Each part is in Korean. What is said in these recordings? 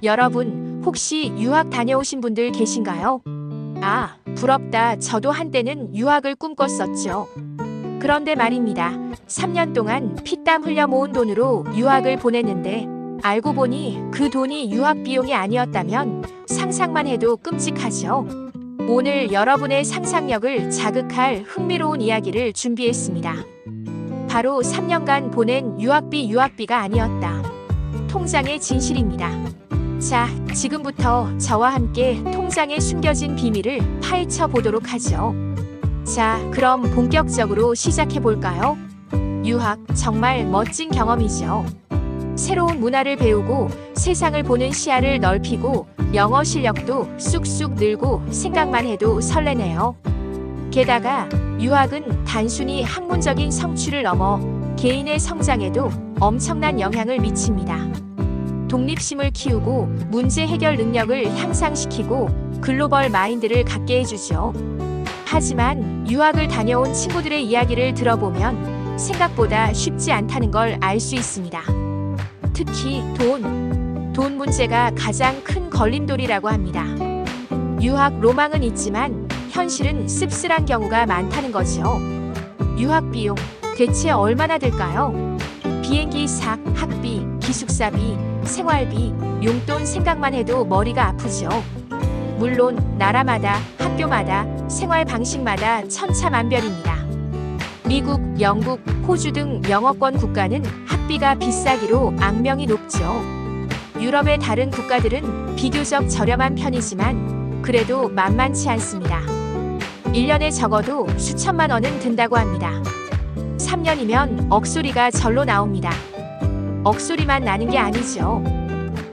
여러분, 혹시 유학 다녀오신 분들 계신가요? 아, 부럽다. 저도 한때는 유학을 꿈꿨었죠. 그런데 말입니다. 3년 동안 피땀 흘려 모은 돈으로 유학을 보냈는데 알고 보니 그 돈이 유학 비용이 아니었다면 상상만 해도 끔찍하죠. 오늘 여러분의 상상력을 자극할 흥미로운 이야기를 준비했습니다. 바로 3년간 보낸 유학비가 아니었다. 통장의 진실입니다. 자, 지금부터 저와 함께 통장에 숨겨진 비밀을 파헤쳐 보도록 하죠. 자, 그럼 본격적으로 시작해 볼까요? 유학, 정말 멋진 경험이죠. 새로운 문화를 배우고 세상을 보는 시야를 넓히고 영어 실력도 쑥쑥 늘고 생각만 해도 설레네요. 게다가 유학은 단순히 학문적인 성취를 넘어 개인의 성장에도 엄청난 영향을 미칩니다. 독립심을 키우고 문제 해결 능력을 향상시키고 글로벌 마인드를 갖게 해주죠. 하지만 유학을 다녀온 친구들의 이야기를 들어보면 생각보다 쉽지 않다는 걸 알 수 있습니다. 특히 돈 문제가 가장 큰 걸림돌이라고 합니다. 유학 로망은 있지만 현실은 씁쓸한 경우가 많다는 거죠. 유학 비용 대체 얼마나 들까요? 비행기 삭, 학비, 기숙사비, 생활비, 용돈 생각만 해도 머리가 아프죠. 물론 나라마다, 학교마다, 생활 방식마다 천차만별입니다. 미국, 영국, 호주 등 영어권 국가는 학비가 비싸기로 악명이 높죠. 유럽의 다른 국가들은 비교적 저렴한 편이지만 그래도 만만치 않습니다. 1년에 적어도 수천만 원은 든다고 합니다. 3년이면 억소리가 절로 나옵니다. 억소리만 나는 게 아니죠.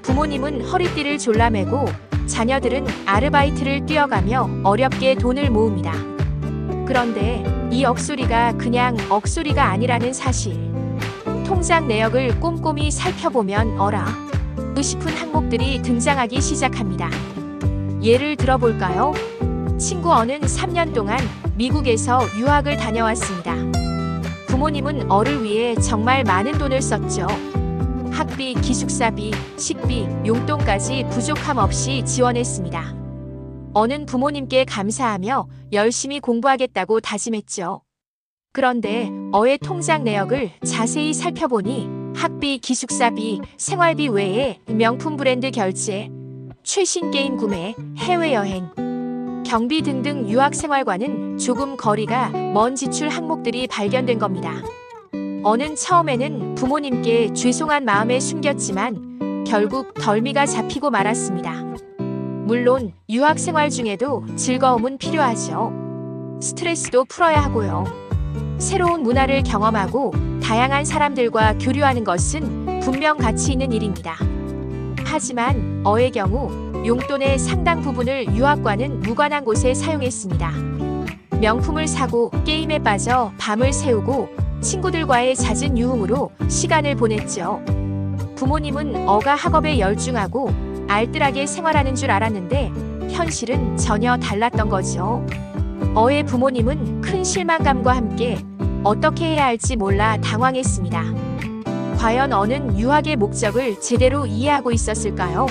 부모님은 허리띠를 졸라매고 자녀들은 아르바이트를 뛰어가며 어렵게 돈을 모읍니다. 그런데 이 억소리가 그냥 억소리가 아니라는 사실. 통장 내역을 꼼꼼히 살펴보면 어라 싶은 항목들이 등장하기 시작합니다. 예를 들어볼까요? 친구 어는 3년 동안 미국에서 유학을 다녀왔습니다. 부모님은 어를 위해 정말 많은 돈을 썼죠. 학비, 기숙사비, 식비, 용돈까지 부족함 없이 지원했습니다. 어는 부모님께 감사하며 열심히 공부하겠다고 다짐했죠. 그런데 어의 통장 내역을 자세히 살펴보니 학비, 기숙사비, 생활비 외에 명품 브랜드 결제, 최신 게임 구매, 해외여행, 경비 등등 유학 생활과는 조금 거리가 먼 지출 항목들이 발견된 겁니다. 어는 처음에는 부모님께 죄송한 마음에 숨겼지만 결국 덜미가 잡히고 말았습니다. 물론 유학 생활 중에도 즐거움은 필요하죠. 스트레스도 풀어야 하고요. 새로운 문화를 경험하고 다양한 사람들과 교류하는 것은 분명 가치 있는 일입니다. 하지만 어의 경우 용돈의 상당 부분을 유학과는 무관한 곳에 사용했습니다. 명품을 사고 게임에 빠져 밤을 새우고 친구들과의 잦은 유흥으로 시간을 보냈죠. 부모님은 어가 학업에 열중하고 알뜰하게 생활하는 줄 알았는데 현실은 전혀 달랐던 거죠. 어의 부모님은 큰 실망감과 함께 어떻게 해야 할지 몰라 당황했습니다. 과연 어는 유학의 목적을 제대로 이해하고 있었을까요?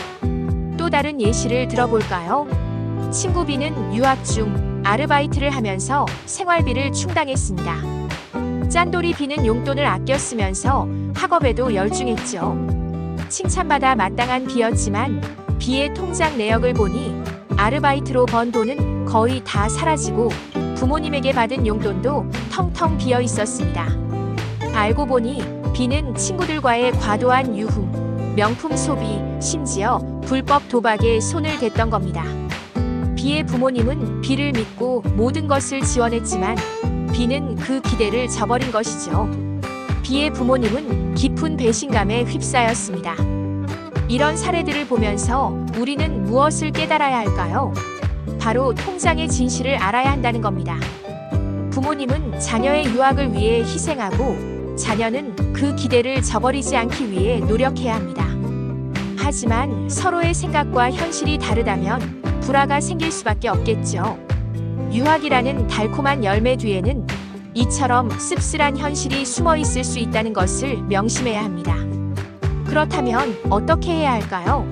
또 다른 예시를 들어볼까요? 친구 B는 유학 중 아르바이트를 하면서 생활비를 충당했습니다. 짠돌이 B는 용돈을 아껴 쓰면서 학업에도 열중했죠. 칭찬받아 마땅한 B였지만 B의 통장 내역을 보니 아르바이트로 번 돈은 거의 다 사라지고 부모님에게 받은 용돈도 텅텅 비어 있었습니다. 알고 보니 B는 친구들과의 과도한 유흥, 명품 소비, 심지어 불법 도박에 손을 댔던 겁니다. B의 부모님은 B를 믿고 모든 것을 지원했지만 B는 그 기대를 저버린 것이죠. B의 부모님은 깊은 배신감에 휩싸였습니다. 이런 사례들을 보면서 우리는 무엇을 깨달아야 할까요? 바로 통장의 진실을 알아야 한다는 겁니다. 부모님은 자녀의 유학을 위해 희생하고 자녀는 그 기대를 저버리지 않기 위해 노력해야 합니다. 하지만 서로의 생각과 현실이 다르다면 불화가 생길 수밖에 없겠죠. 유학이라는 달콤한 열매 뒤에는 이처럼 씁쓸한 현실이 숨어 있을 수 있다는 것을 명심해야 합니다. 그렇다면 어떻게 해야 할까요?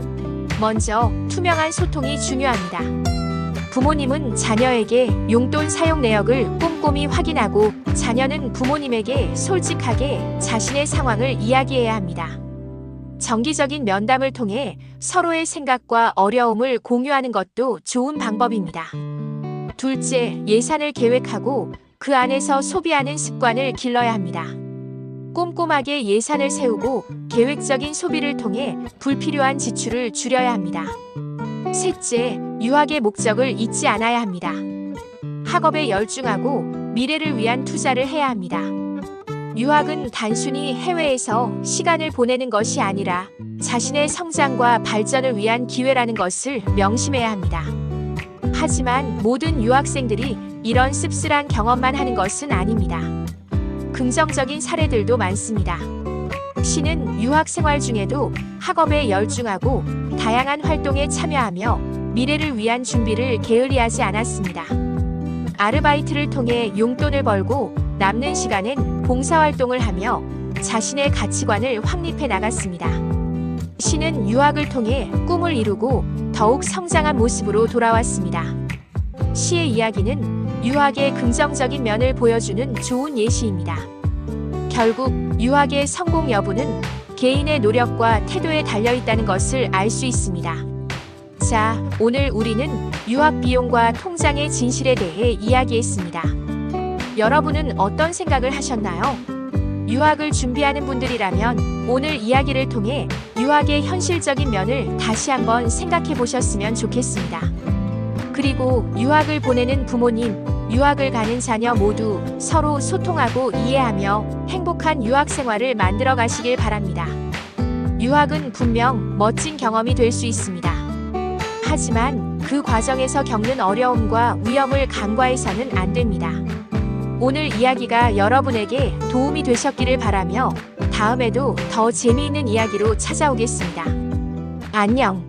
먼저 투명한 소통이 중요합니다. 부모님은 자녀에게 용돈 사용 내역을 꼼꼼히 확인하고 자녀는 부모님에게 솔직하게 자신의 상황을 이야기해야 합니다. 정기적인 면담을 통해 서로의 생각과 어려움을 공유하는 것도 좋은 방법입니다. 둘째, 예산을 계획하고 그 안에서 소비하는 습관을 길러야 합니다. 꼼꼼하게 예산을 세우고 계획적인 소비를 통해 불필요한 지출을 줄여야 합니다. 셋째, 유학의 목적을 잊지 않아야 합니다. 학업에 열중하고 미래를 위한 투자를 해야 합니다. 유학은 단순히 해외에서 시간을 보내는 것이 아니라 자신의 성장과 발전을 위한 기회라는 것을 명심해야 합니다. 하지만 모든 유학생들이 이런 씁쓸한 경험만 하는 것은 아닙니다. 긍정적인 사례들도 많습니다. 시는 유학 생활 중에도 학업에 열중하고 다양한 활동에 참여하며 미래를 위한 준비를 게을리하지 않았습니다. 아르바이트를 통해 용돈을 벌고 남는 시간엔 봉사활동을 하며 자신의 가치관을 확립해 나갔습니다. 시는 유학을 통해 꿈을 이루고 더욱 성장한 모습으로 돌아왔습니다. 시의 이야기는 유학의 긍정적인 면을 보여주는 좋은 예시입니다. 결국 유학의 성공 여부는 개인의 노력과 태도에 달려있다는 것을 알 수 있습니다. 자, 오늘 우리는 유학 비용과 통장의 진실에 대해 이야기했습니다. 여러분은 어떤 생각을 하셨나요? 유학을 준비하는 분들이라면 오늘 이야기를 통해 유학의 현실적인 면을 다시 한번 생각해 보셨으면 좋겠습니다. 그리고 유학을 보내는 부모님, 유학을 가는 자녀 모두 서로 소통하고 이해하며 행복한 유학 생활을 만들어 가시길 바랍니다. 유학은 분명 멋진 경험이 될 수 있습니다. 하지만 그 과정에서 겪는 어려움과 위험을 간과해서는 안 됩니다. 오늘 이야기가 여러분에게 도움이 되셨기를 바라며 다음에도 더 재미있는 이야기로 찾아오겠습니다. 안녕.